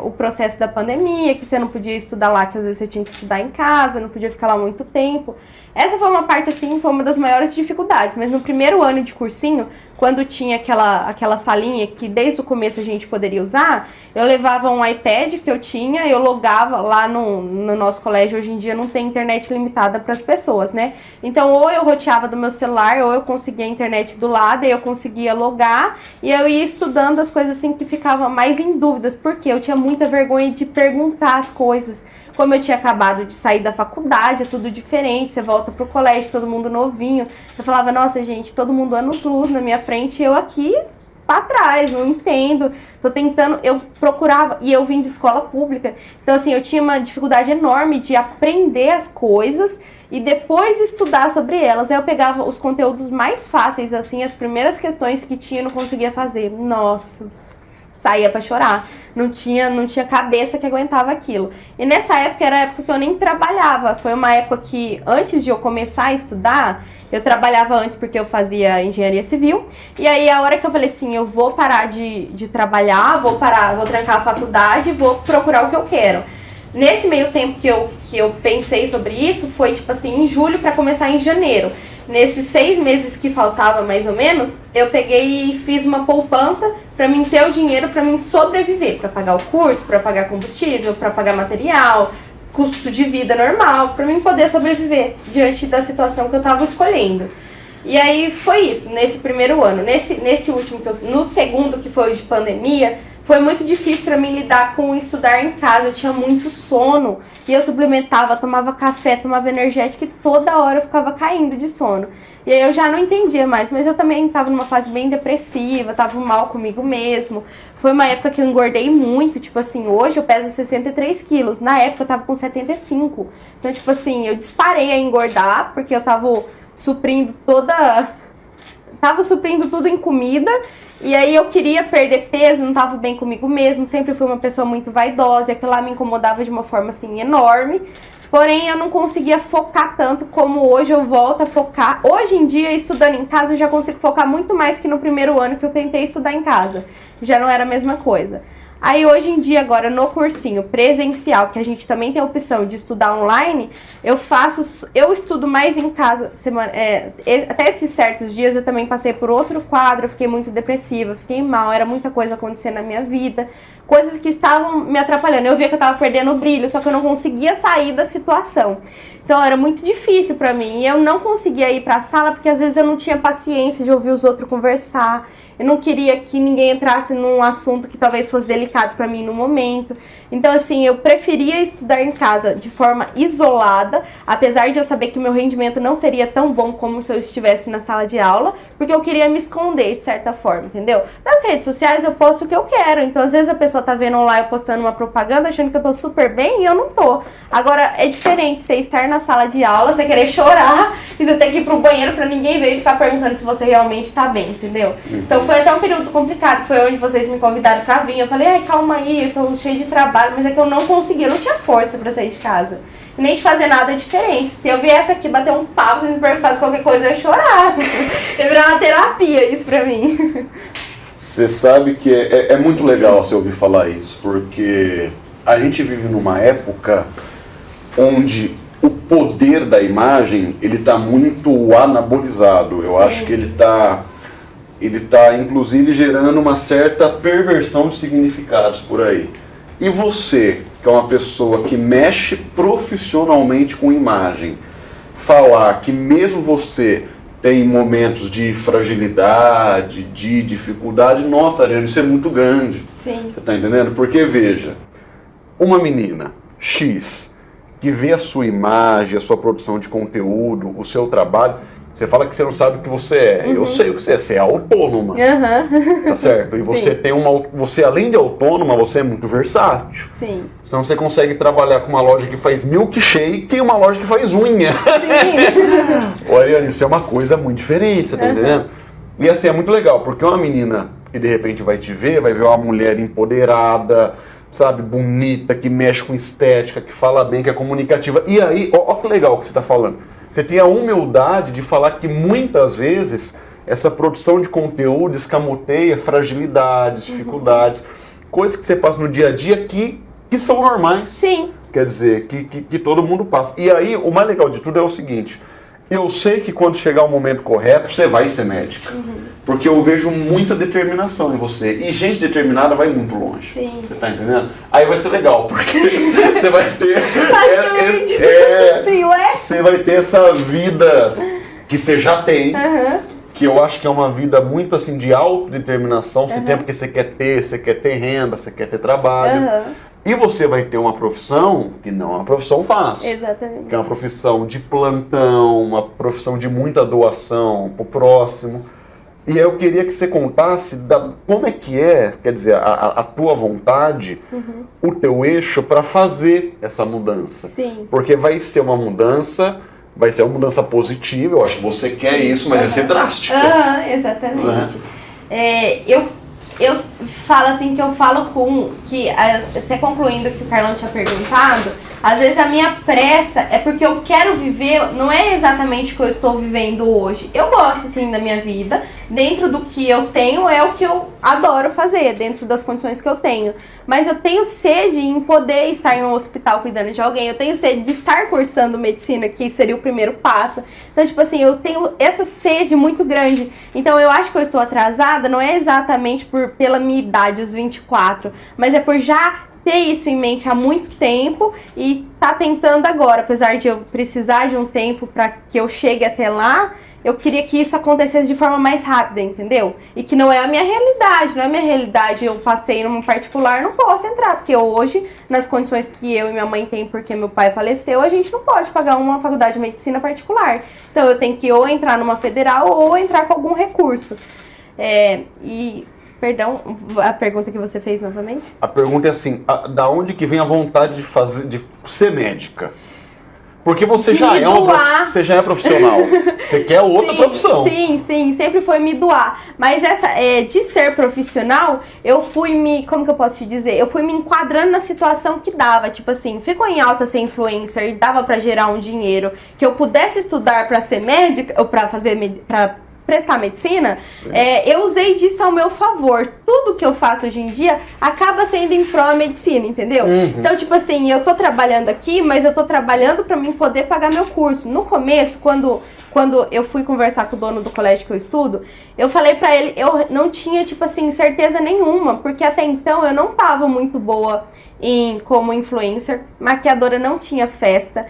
o processo da pandemia, que você não podia estudar lá, que às vezes você tinha que estudar em casa, não podia ficar lá muito tempo. Essa foi uma parte, assim, foi uma das maiores dificuldades. Mas no primeiro ano de cursinho, quando tinha aquela salinha que desde o começo a gente poderia usar, eu levava um iPad que eu tinha, eu logava lá no nosso colégio. Hoje em dia não tem internet limitada para as pessoas, né? Então, ou eu roteava do meu celular, ou eu conseguia a internet do lado, e eu conseguia logar, e eu ia estudando as coisas assim que ficava mais em dúvidas, porque eu tinha muita vergonha de perguntar as coisas. Como eu tinha acabado de sair da faculdade, é tudo diferente, você volta pro colégio, todo mundo novinho. Eu falava, nossa, gente, todo mundo anos-luz na minha frente, e eu aqui pra trás, não entendo, tô tentando, eu procurava, e eu vim de escola pública, então assim, eu tinha uma dificuldade enorme de aprender as coisas e depois estudar sobre elas. Aí eu pegava os conteúdos mais fáceis, assim, as primeiras questões que tinha, eu não conseguia fazer, nossa, saía pra chorar. Não tinha cabeça que aguentava aquilo. E nessa época, era a época que eu nem trabalhava. Foi uma época que, antes de eu começar a estudar, eu trabalhava antes porque eu fazia engenharia civil. E aí, a hora que eu falei assim, eu vou parar de trabalhar, vou trancar a faculdade, vou procurar o que eu quero. Nesse meio tempo que eu pensei sobre isso, foi tipo assim, em julho para começar em janeiro. Nesses 6 meses que faltava, mais ou menos, eu peguei e fiz uma poupança para mim ter o dinheiro para mim sobreviver, para pagar o curso, para pagar combustível, para pagar material, custo de vida normal, para mim poder sobreviver diante da situação que eu estava escolhendo. E aí foi isso, nesse primeiro ano. Nesse último, no segundo, que foi o de pandemia, foi muito difícil para mim lidar com estudar em casa. Eu tinha muito sono e eu suplementava, tomava café, tomava energético e toda hora eu ficava caindo de sono. E aí eu já não entendia mais, mas eu também estava numa fase bem depressiva, estava mal comigo mesmo. Foi uma época que eu engordei muito, tipo assim, hoje eu peso 63 quilos, na época eu tava com 75. Então, tipo assim, eu disparei a engordar porque eu tava suprindo tudo em comida. E aí eu queria perder peso, não tava bem comigo mesmo, sempre fui uma pessoa muito vaidosa, e aquilo lá me incomodava de uma forma assim enorme. Porém, eu não conseguia focar tanto como hoje eu volto a focar. Hoje em dia, estudando em casa, eu já consigo focar muito mais que no primeiro ano que eu tentei estudar em casa. Já não era a mesma coisa. Aí hoje em dia, agora no cursinho presencial, que a gente também tem a opção de estudar online, eu estudo mais em casa. Até esses certos dias eu também passei por outro quadro, eu fiquei muito depressiva, fiquei mal, era muita coisa acontecendo na minha vida, coisas que estavam me atrapalhando. Eu via que eu estava perdendo o brilho, só que eu não conseguia sair da situação. Então era muito difícil pra mim. E eu não conseguia ir pra sala porque às vezes eu não tinha paciência de ouvir os outros conversar. Eu não queria que ninguém entrasse num assunto que talvez fosse delicado pra mim no momento. Então, assim, eu preferia estudar em casa de forma isolada, apesar de eu saber que o meu rendimento não seria tão bom como se eu estivesse na sala de aula, porque eu queria me esconder de certa forma, entendeu? Nas redes sociais eu posto o que eu quero, então às vezes a pessoa tá vendo lá eu postando uma propaganda achando que eu tô super bem e eu não tô. Agora, é diferente você estar na sala de aula, você querer chorar e você ter que ir pro banheiro pra ninguém ver e ficar perguntando se você realmente tá bem, entendeu? Então foi até um período complicado, foi onde vocês me convidaram pra vir, eu falei, ai, calma aí, eu tô cheio de trabalho, mas é que eu não conseguia, eu não tinha força pra sair de casa. E nem de fazer nada diferente. Se eu viesse aqui bater um papo, se vocês me perguntassem qualquer coisa, eu ia chorar. Ia virar uma terapia isso pra mim. Você sabe que é muito legal você ouvir falar isso, porque a gente vive numa época onde o poder da imagem, ele tá muito anabolizado. Eu acho que ele tá inclusive gerando uma certa perversão de significados por aí. E você, que é uma pessoa que mexe profissionalmente com imagem, falar que mesmo você tem momentos de fragilidade, de dificuldade, nossa, Ariane, isso é muito grande. Sim. Você tá entendendo? Porque, veja, uma menina X que vê a sua imagem, a sua produção de conteúdo, o seu trabalho, você fala que você não sabe o que você é. Eu sei o que você é autônoma. Tá certo? E você tem você, além de autônoma, você é muito versátil. Sim. Senão você consegue trabalhar com uma loja que faz milkshake e uma loja que faz unha. Sim. Ô, Ariane, isso é uma coisa muito diferente, você tá entendendo? E assim, é muito legal, porque uma menina que de repente vai te ver, vai ver uma mulher empoderada, sabe, bonita, que mexe com estética, que fala bem, que é comunicativa. E aí, ó que legal que você tá falando. Você tem a humildade de falar que muitas vezes essa produção de conteúdo escamoteia fragilidades, dificuldades, coisas que você passa no dia a dia que são normais. Sim. Quer dizer, que todo mundo passa. E aí, o mais legal de tudo é o seguinte, eu sei que quando chegar o momento correto, você vai ser médica. Porque eu vejo muita determinação em você. E gente determinada vai muito longe. Sim. Você tá entendendo? Aí vai ser legal, porque você vai ter... você vai ter essa vida que você já tem, que eu acho que é uma vida muito assim de autodeterminação. Você tem porque você quer ter renda, você quer ter trabalho. E você vai ter uma profissão que não é uma profissão fácil. Exatamente. Que é uma profissão de plantão, uma profissão de muita doação pro próximo. E eu queria que você contasse como é que é, quer dizer, a tua vontade, o teu eixo para fazer essa mudança. Sim. Porque vai ser uma mudança positiva, eu acho que você quer isso, mas vai ser drástica. Exatamente. Eu falo assim, que eu falo até concluindo o que o Carlão tinha perguntado, às vezes a minha pressa é porque eu quero viver, não é exatamente o que eu estou vivendo hoje. Eu gosto sim da minha vida, dentro do que eu tenho é o que eu adoro fazer, dentro das condições que eu tenho. Mas eu tenho sede em poder estar em um hospital cuidando de alguém, eu tenho sede de estar cursando medicina, que seria o primeiro passo. Então, tipo assim, eu tenho essa sede muito grande. Então, eu acho que eu estou atrasada, não é exatamente pela minha idade, os 24, mas é por já ter isso em mente há muito tempo e tá tentando agora, apesar de eu precisar de um tempo para que eu chegue até lá, eu queria que isso acontecesse de forma mais rápida, entendeu? E que não é a minha realidade, não é a minha realidade, eu passei numa particular, não posso entrar, porque hoje, nas condições que eu e minha mãe tem porque meu pai faleceu, a gente não pode pagar uma faculdade de medicina particular. Então eu tenho que ou entrar numa federal ou entrar com algum recurso. Perdão, a pergunta que você fez novamente? A pergunta é assim, da onde que vem a vontade de ser médica? Porque você você já é profissional, você quer outra profissão. Sim, sempre foi me doar. Mas de ser profissional, eu fui como que eu posso te dizer? Eu fui me enquadrando na situação que dava. Tipo assim, ficou em alta ser influencer e dava pra gerar um dinheiro que eu pudesse estudar pra ser médica, ou pra prestar medicina, eu usei disso ao meu favor. Tudo que eu faço hoje em dia acaba sendo em pró da medicina, entendeu? Então, tipo assim, eu tô trabalhando aqui, mas eu tô trabalhando pra mim poder pagar meu curso. No começo, quando quando eu fui conversar com o dono do colégio que eu estudo, eu falei pra ele, eu não tinha, tipo assim, certeza nenhuma, porque até então eu não tava muito boa como influencer, maquiadora, não tinha festa,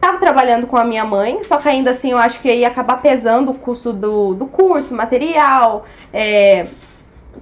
tava trabalhando com a minha mãe, só que ainda assim eu acho que ia acabar pesando o custo do curso, material,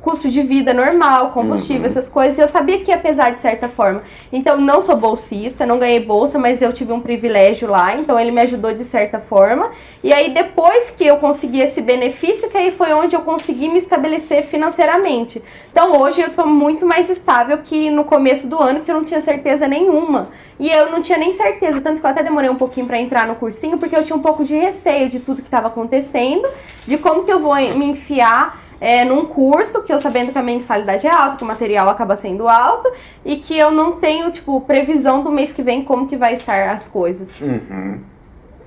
custo de vida normal, combustível, essas coisas, e eu sabia que ia pesar de certa forma. Então, não sou bolsista, não ganhei bolsa, mas eu tive um privilégio lá, então ele me ajudou de certa forma. E aí, depois que eu consegui esse benefício, que aí foi onde eu consegui me estabelecer financeiramente. Então, hoje eu tô muito mais estável que no começo do ano, que eu não tinha certeza nenhuma. E eu não tinha nem certeza, tanto que eu até demorei um pouquinho pra entrar no cursinho, porque eu tinha um pouco de receio de tudo que estava acontecendo, de como que eu vou me enfiar num curso, que eu sabendo que a mensalidade é alta, que o material acaba sendo alto, e que eu não tenho, tipo, previsão do mês que vem como que vai estar as coisas.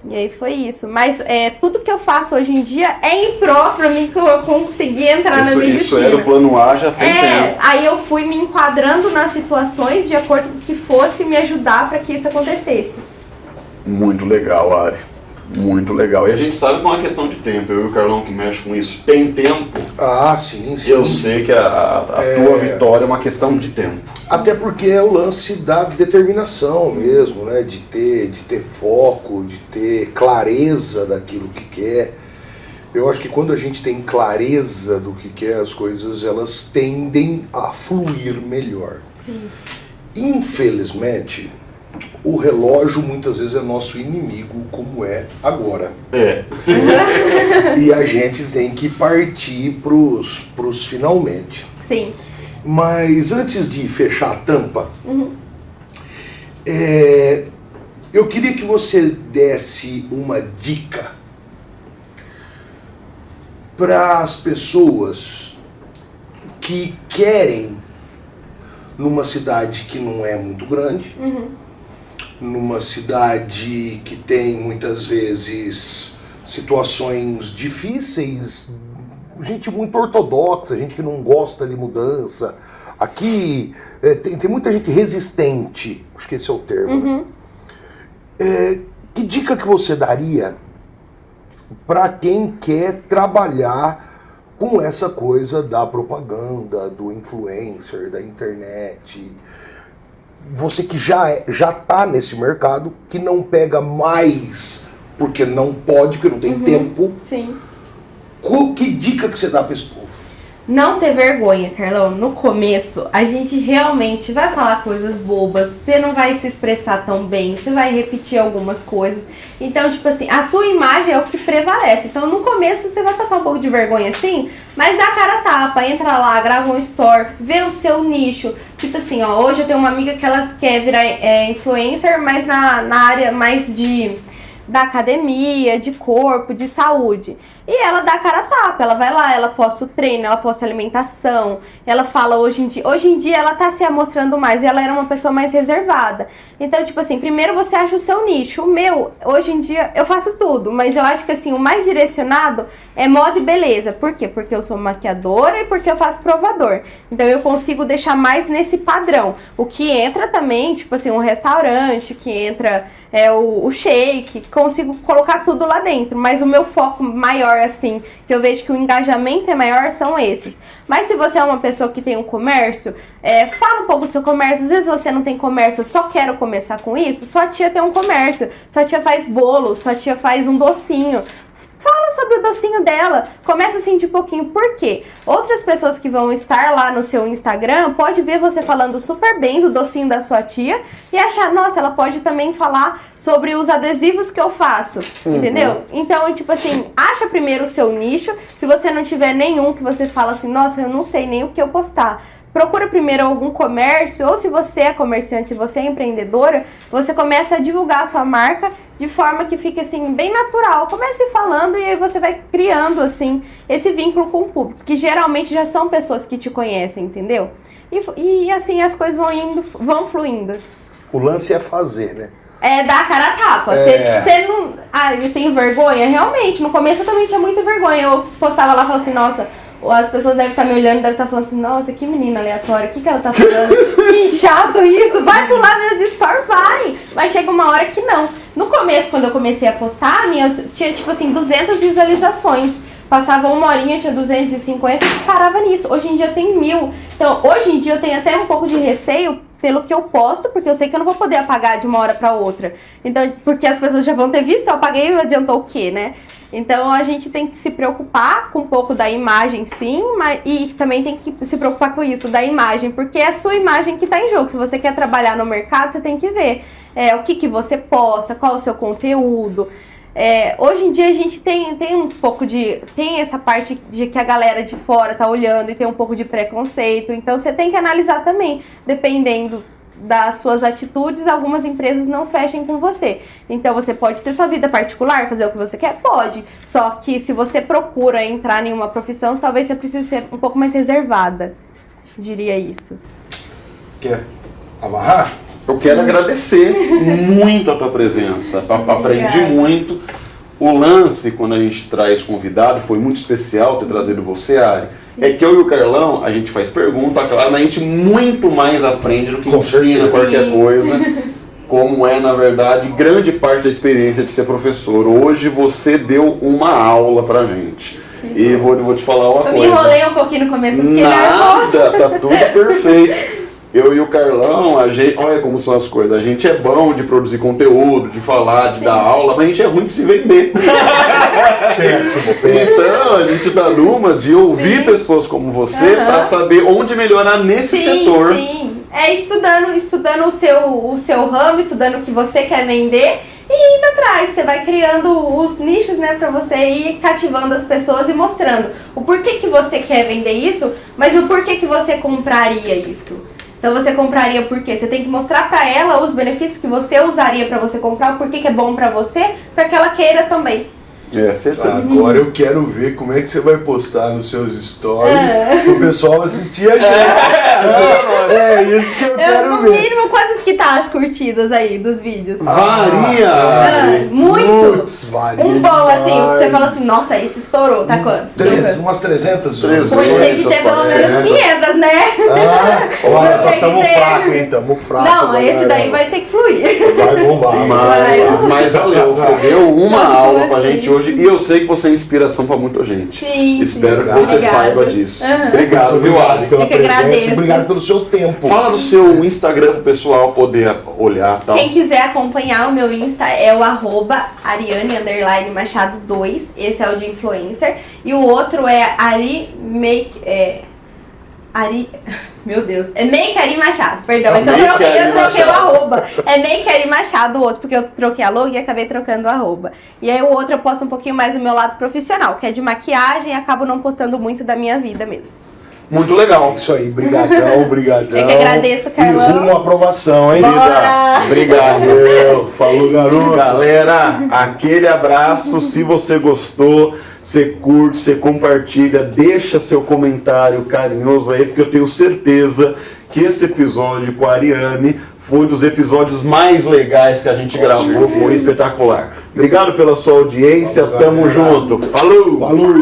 E aí foi isso. Mas tudo que eu faço hoje em dia é em pró pra mim que eu consegui entrar na medicina. Isso era o plano A já tem tempo. Aí eu fui me enquadrando nas situações de acordo com o que fosse me ajudar pra que isso acontecesse. Muito legal, Ari. Muito legal. E a gente sabe que é uma questão de tempo. Eu e o Carlão, que mexe com isso, tem tempo. Ah, sim, sim. Eu sei que a tua vitória é uma questão de tempo. Até porque é o lance da determinação mesmo, né? De ter foco, de ter clareza daquilo que quer. Eu acho que quando a gente tem clareza do que quer, as coisas elas tendem a fluir melhor. Sim. Infelizmente, o relógio muitas vezes é nosso inimigo, como é agora. E a gente tem que partir pros finalmente. Sim. Mas antes de fechar a tampa, eu queria que você desse uma dica para as pessoas que querem, numa cidade que não é muito grande, numa cidade que tem muitas vezes situações difíceis, gente muito ortodoxa, gente que não gosta de mudança. Aqui tem muita gente resistente, acho que esse é o termo. Que dica que você daria para quem quer trabalhar com essa coisa da propaganda, do influencer, da internet? Você que já tá nesse mercado, que não pega mais porque não pode, porque não tem tempo. Sim. Que dica que você dá para esse povo? Não ter vergonha, Carlão. No começo, a gente realmente vai falar coisas bobas, você não vai se expressar tão bem, você vai repetir algumas coisas. Então, tipo assim, a sua imagem é o que prevalece. Então, no começo, você vai passar um pouco de vergonha, assim, mas dá a cara a tapa, entra lá, grava um story, vê o seu nicho. Tipo assim, ó, hoje eu tenho uma amiga que ela quer virar influencer, mas na área mais da academia, de corpo, de saúde. E ela dá a cara a tapa, ela vai lá, ela posta o treino, ela posta a alimentação, ela fala hoje em dia ela tá se amostrando mais, e ela era uma pessoa mais reservada. Então, tipo assim, primeiro você acha o seu nicho. O meu, hoje em dia, eu faço tudo, mas eu acho que assim, o mais direcionado é moda e beleza. Por quê? Porque eu sou maquiadora e porque eu faço provador. Então eu consigo deixar mais nesse padrão. O que entra também, tipo assim, um restaurante, que entra o shake, consigo colocar tudo lá dentro, mas o meu foco maior, assim, que eu vejo que o engajamento é maior, são esses. Mas se você é uma pessoa que tem um comércio, fala um pouco do seu comércio. Às vezes você não tem comércio, eu só quero começar com isso. Sua tia tem um comércio, sua tia faz bolo, sua tia faz um docinho. Fala sobre o docinho dela, começa assim de pouquinho. Por quê? Outras pessoas que vão estar lá no seu Instagram pode ver você falando super bem do docinho da sua tia e achar, nossa, ela pode também falar sobre os adesivos que eu faço, entendeu? Então, tipo assim, acha primeiro o seu nicho. Se você não tiver nenhum que você fala assim, nossa, eu não sei nem o que eu postar, procura primeiro algum comércio, ou se você é comerciante, se você é empreendedora, você começa a divulgar a sua marca de forma que fique assim, bem natural. Comece falando e aí você vai criando assim, esse vínculo com o público, que geralmente já são pessoas que te conhecem, entendeu? E assim as coisas vão fluindo. O lance é fazer, né? Dar a cara a tapa. Você não... eu tenho vergonha? Realmente, no começo eu também tinha muita vergonha. Eu postava lá e falava assim, nossa, as pessoas devem estar me olhando, devem estar falando assim, nossa, que menina aleatória, o que ela tá falando? Que chato isso, vai pular minhas stories, vai! Mas chega uma hora que não. No começo, quando eu comecei a postar, tinha tipo assim, 200 visualizações. Passava uma horinha, tinha 250 e parava nisso. Hoje em dia tem 1000. Então, hoje em dia eu tenho até um pouco de receio pelo que eu posto, porque eu sei que eu não vou poder apagar de uma hora pra outra. Então, porque as pessoas já vão ter visto, eu apaguei e adiantou o quê, né? Então, a gente tem que se preocupar com um pouco da imagem, sim, e também tem que se preocupar com isso, da imagem, porque é a sua imagem que tá em jogo. Se você quer trabalhar no mercado, você tem que ver o que você posta, qual o seu conteúdo. Hoje em dia a gente tem um pouco tem essa parte de que a galera de fora tá olhando e tem um pouco de preconceito, então você tem que analisar também, dependendo das suas atitudes, algumas empresas não fechem com você. Então você pode ter sua vida particular, fazer o que você quer? Pode, só que se você procura entrar em uma profissão, talvez você precise ser um pouco mais reservada, diria isso. Quer amarrar? Eu quero agradecer muito a tua presença, aprendi muito. O lance, quando a gente traz convidado, foi muito especial ter trazido você, Ari. Sim. É que eu e o Carlão, a gente faz pergunta, claro, a gente muito mais aprende do que ensina qualquer coisa, como é, na verdade, grande parte da experiência de ser professor. Hoje você deu uma aula pra gente. E vou te falar uma coisa. Eu me enrolei um pouquinho no começo, porque nada, tá tudo perfeito. Eu e o Carlão, olha como são as coisas. A gente é bom de produzir conteúdo, de falar, de dar aula, mas a gente é ruim de se vender. Péssimo. Então, a gente dá numas de ouvir pessoas como você para saber onde melhorar nesse setor. Sim, estudando o seu ramo, estudando o que você quer vender e indo atrás. Você vai criando os nichos, né, para você ir cativando as pessoas e mostrando o porquê que você quer vender isso, mas o porquê que você compraria isso. Então você compraria por quê? Você tem que mostrar para ela os benefícios que você usaria para você comprar, o porquê que é bom para você, para que ela queira também. Agora eu quero ver como é que você vai postar nos seus stories pro pessoal assistir a gente. É isso que eu quero ver. No mínimo, quantas que tá as curtidas aí dos vídeos? Varia! Muito! Putz, varia um bom, assim, demais. você fala assim, nossa, esse estourou, tá quanto? Umas 300. Pois tem que ter pelo menos 500, né? Olha, só estamos fracos, hein? Estamos fracos. Não, esse daí vai ter que fluir. Vai bombar. Mas valeu, você deu uma aula pra gente hoje e eu sei que você é inspiração pra muita gente. Sim. Espero que você saiba disso. Obrigado, viu, Ari? Pela presença e obrigado pelo seu tempo. Fala no seu Instagram pro pessoal poder olhar e tal. Quem quiser acompanhar o meu Insta é o @Ariane_Machado2. Esse é o de influencer. E o outro é meu Deus, é Make Ari Machado, perdão, então eu troquei o arroba. É Make Ari Machado o outro, porque eu troquei a logo e acabei trocando o arroba. E aí o outro eu posto um pouquinho mais do meu lado profissional, que é de maquiagem, e acabo não postando muito da minha vida mesmo. Muito legal. Isso aí, brigadão. Eu que agradeço, Carlão. E rumo à aprovação, hein? Bora! Obrigado. Falou, garoto. Galera, aquele abraço. Se você gostou, você curte, você compartilha, deixa seu comentário carinhoso aí, porque eu tenho certeza que esse episódio com a Ariane foi dos episódios mais legais que a gente gravou, foi espetacular. Obrigado pela sua audiência, tamo junto. Falou! Falou!